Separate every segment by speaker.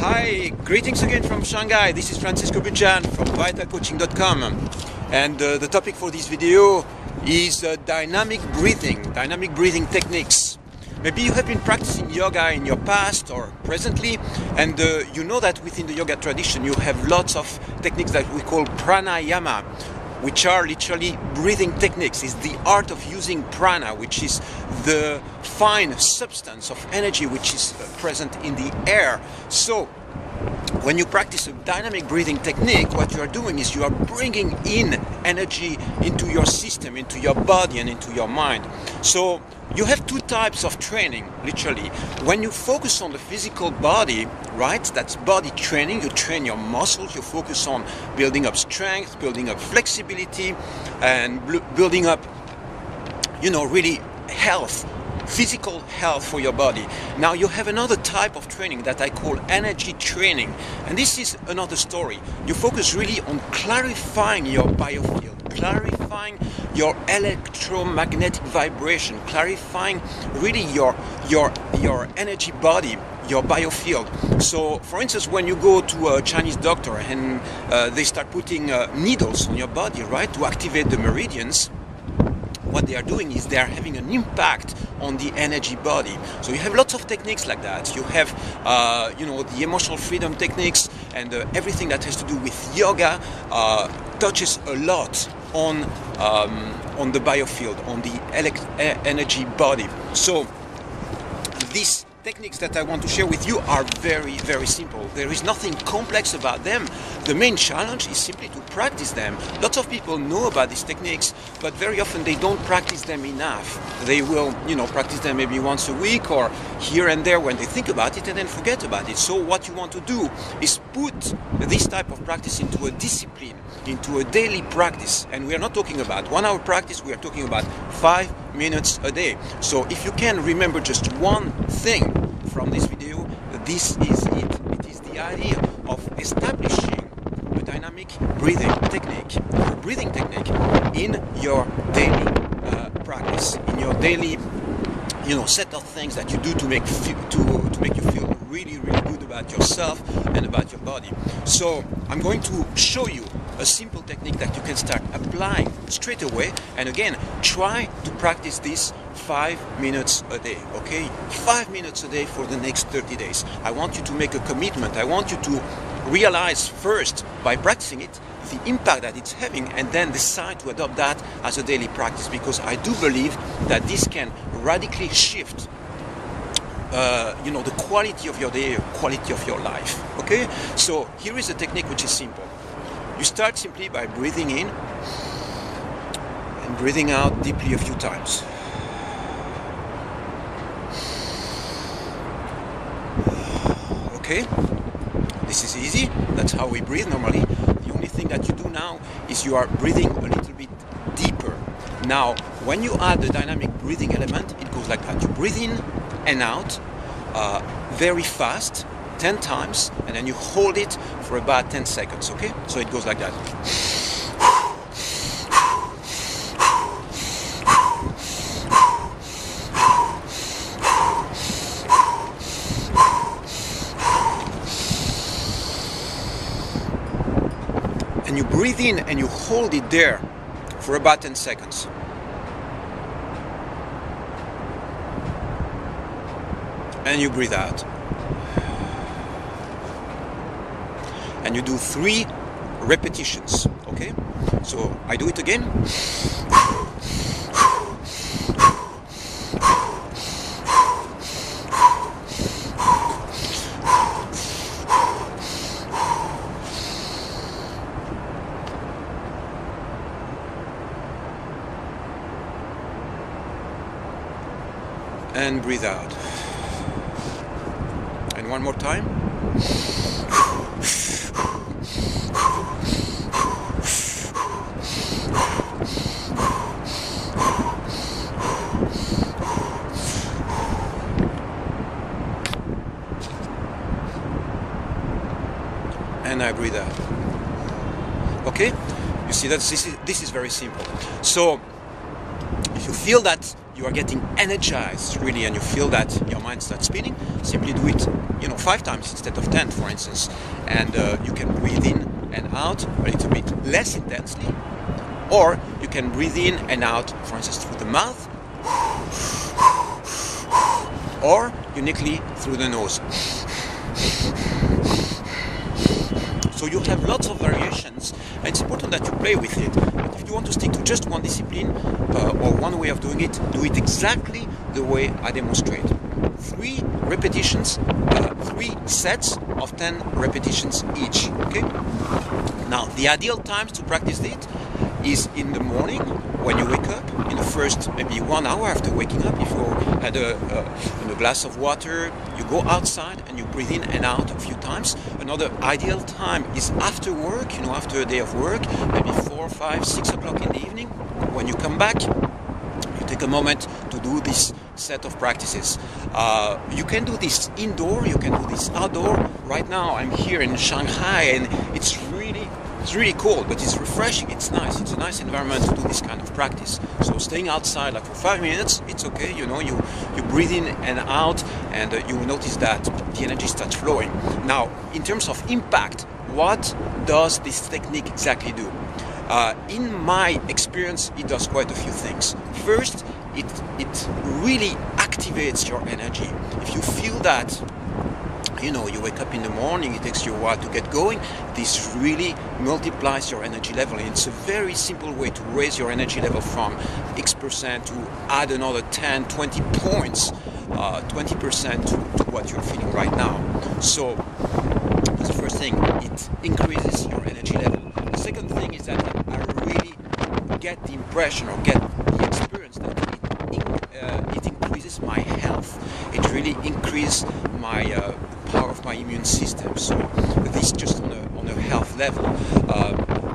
Speaker 1: Hi, greetings again from Shanghai. This is Francisco Bujan from vitalcoaching.com, and the topic for this video is dynamic breathing techniques. Maybe you have been practicing yoga in your past or presently, and you know that within the yoga tradition you have lots of techniques that we call pranayama, which are literally breathing techniques. It's the art of using prana, which is the fine substance of energy which is present in the air. So when you practice a dynamic breathing technique, what you are doing is you are bringing in energy into your system, into your body and into your mind. So you have two types of training, literally. When you focus on the physical body, right, that's body training, you train your muscles, you focus on building up strength, building up flexibility, and building up, really health, physical health for your body. Now you have another type of training that I call energy training, and this is another story. You focus really on clarifying your biofield, clarifying your electromagnetic vibration, clarifying really your energy body, your biofield. So for instance, when you go to a Chinese doctor and they start putting needles on your body, right, to activate the meridians, what they are doing is they are having an impact on the energy body. So you have lots of techniques like that. You have, the emotional freedom techniques, and everything that has to do with yoga touches a lot on the biofield, on the energy body. So these techniques that I want to share with you are very, very simple. There is nothing complex about them. The main challenge is simply to practice them. Lots of people know about these techniques, but very often they don't practice them enough. They will, practice them maybe once a week or here and there when they think about it and then forget about it. So what you want to do is put this type of practice into a discipline, into a daily practice. And we are not talking about 1 hour practice, we are talking about 5 minutes a day. So if you can remember just one thing from this video, this is it. It is the idea of establishing a dynamic breathing technique in your daily practice, in your daily set of things that you do to make you feel really, really good about yourself and about your body. So I'm going to show you a simple technique that you can start applying straight away, and again, try to practice this 5 minutes a day, okay? 5 minutes a day for the next 30 days. I want you to make a commitment. I want you to realize first, by practicing it, the impact that it's having, and then decide to adopt that as a daily practice, because I do believe that this can radically shift the quality of your day, quality of your life, okay? So here is a technique which is simple. You start simply by breathing in and breathing out deeply a few times. Okay, this is easy. That's how we breathe normally. The only thing that you do now is you are breathing a little bit deeper. Now, when you add the dynamic breathing element, it goes like that. You breathe in and out very fast, 10 times, and then you hold it for about 10 seconds, okay? So it goes like that. And you breathe in and you hold it there for about 10 seconds. And you breathe out. And you do 3 repetitions, okay? So I do it again. And breathe out. And one more time. And I breathe out. Okay? You see that this is very simple. So if you feel that you are getting energized really, and you feel that your mind starts spinning, simply do it, 5 times instead of 10, for instance, and you can breathe in and out a little bit less intensely, or you can breathe in and out, for instance, through the mouth, or uniquely through the nose. So you have lots of variations, and it's important that you play with it. But if you want to stick to just one discipline or one way of doing it, do it exactly the way I demonstrate. 3 repetitions, 3 sets of 10 repetitions each. Okay. Now, the ideal times to practice it is in the morning when you wake up, in the first maybe 1 hour after waking up. If you had a glass of water, you go outside and you breathe in and out a few times. Another ideal time is after work, after a day of work, maybe 4, 5, 6 o'clock in the evening. When you come back, you take a moment to do this set of practices. You can do this indoor, you can do this outdoor. Right now I'm here in Shanghai, and it's really cold, but it's refreshing, it's nice, it's a nice environment to do this kind of practice. So staying outside like for 5 minutes, it's okay, you breathe in and out, and you will notice that the energy starts flowing. Now, in terms of impact, what does this technique exactly do? In my experience, it does quite a few things. First, it really activates your energy. If you feel that you wake up in the morning, it takes you a while to get going, this really multiplies your energy level, and it's a very simple way to raise your energy level from X% to add another 10, 20 points, 20% to what you're feeling right now. So that's the first thing, it increases your energy level. The second thing is that I really get the impression or get the experience that it increases my health. It really increases my power of my immune system. So this just on a health level.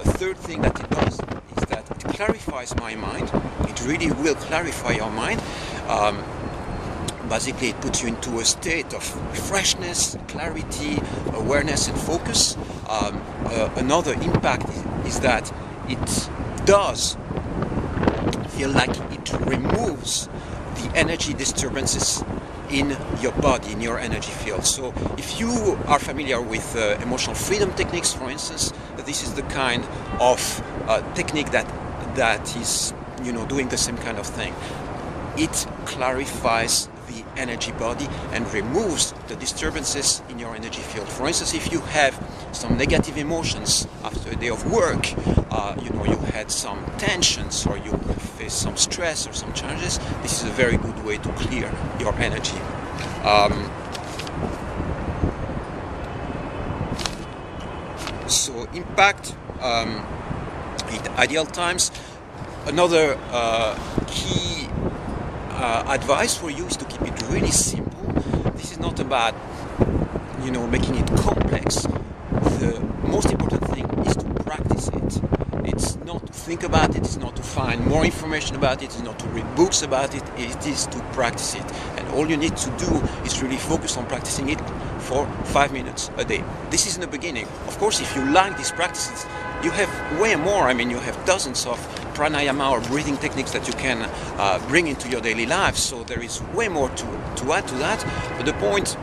Speaker 1: The third thing that it does is that it clarifies my mind. It really will clarify your mind. Basically, it puts you into a state of freshness, clarity, awareness, and focus. Another impact is that it does feel like it removes the energy disturbances in your body, in your energy field. So if you are familiar with emotional freedom techniques, for instance, this is the kind of technique that is doing the same kind of thing. It clarifies the energy body and removes the disturbances in your energy field. For instance, if you have some negative emotions after a day of work, you had some tensions, or you face some stress or some challenges, this is a very good way to clear your energy. So impact, ideal times. Another key advice for you is to keep it really simple. This is not about making it complex. The most important thing is to practice it. It's not to think about it, it's not to find more information about it, it's not to read books about it, it is to practice it. And all you need to do is really focus on practicing it for 5 minutes a day. This is in the beginning. Of course, if you like these practices, you have way more. I mean, you have dozens of pranayama or breathing techniques that you can bring into your daily life. So there is way more to add to that. But the point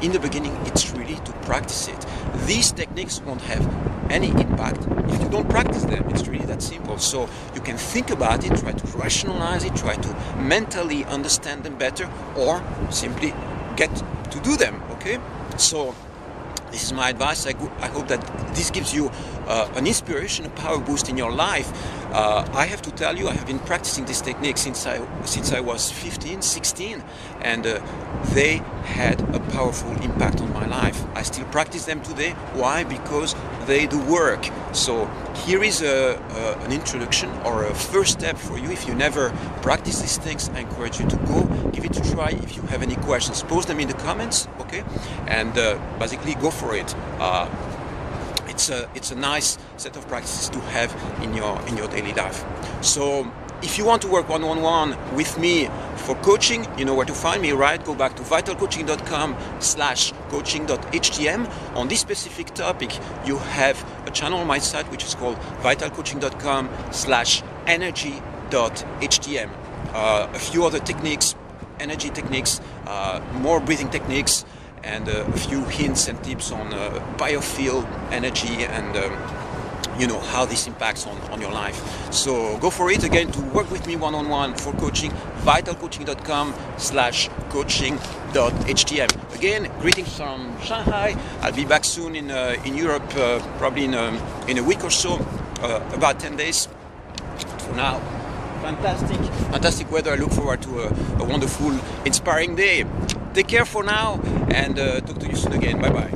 Speaker 1: in the beginning, it's really to practice it. These techniques won't have any impact if you don't practice them. It's really that simple. So you can think about it, try to rationalize it, try to mentally understand them better, or simply get to do them. Okay? So this is my advice. I hope that this gives you an inspiration, a power boost in your life. I have to tell you, I have been practicing this technique since I was 15, 16, and they had a powerful impact on my life. I still practice them today. Why? Because they do work. So here is an introduction or a first step for you. If you never practice these things, I encourage you to go give it a try. If you have any questions, post them in the comments, okay? And basically go for it. It's a nice set of practices to have in your daily life. So if you want to work one-on-one with me for coaching, you know where to find me, right? Go back to vitalcoaching.com/coaching.htm. On this specific topic, you have a channel on my site which is called vitalcoaching.com/energy.htm. a few other techniques, energy techniques, more breathing techniques, and a few hints and tips on biofield energy and you know how this impacts on your life. So go for it. Again, to work with me one-on-one for coaching, vitalcoaching.com/coaching.htm. Again, greetings from Shanghai. I'll be back soon in Europe, probably in a week or so, about 10 days. For now, fantastic weather. I look forward to a wonderful, inspiring day. Take care for now, and talk to you soon again. Bye bye.